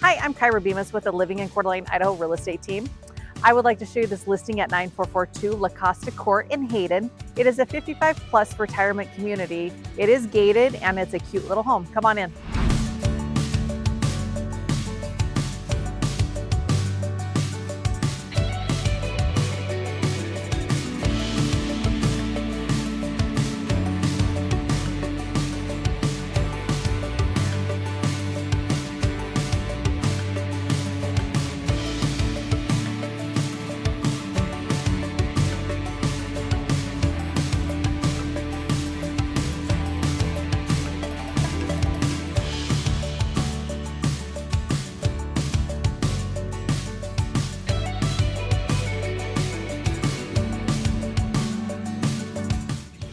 Hi, I'm Kyra with the Living in Coeur d'Alene, Idaho real estate team. I would like to show you this listing at 9442 LaCosta Ct in Hayden. It is a 55 plus retirement community. It is gated and it's a cute little home. Come on in.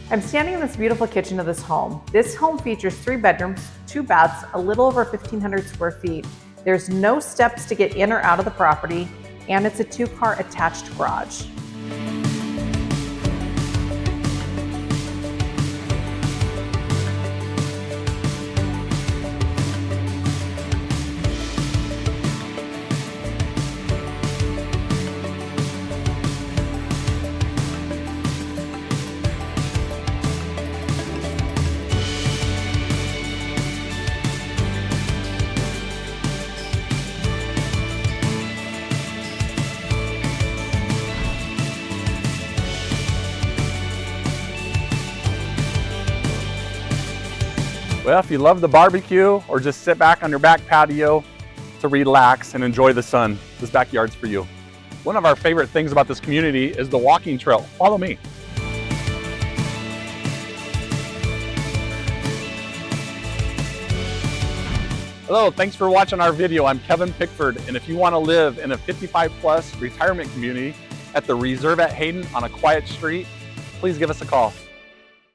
I'm standing in this beautiful kitchen of this home. This home features 3 bedrooms, 2 baths, a little over 1,500 square feet. There's no steps to get in or out of the property, and it's a 2-car attached garage. Well, if you love the barbecue or just sit back on your back patio to relax and enjoy the sun, this backyard's for you. One of our favorite things about this community is the walking trail. Follow me. Hello, thanks for watching our video. I'm Kevin Pickford, and if you want to live in a 55 plus retirement community at the Reserve at Hayden on a quiet street, please give us a call.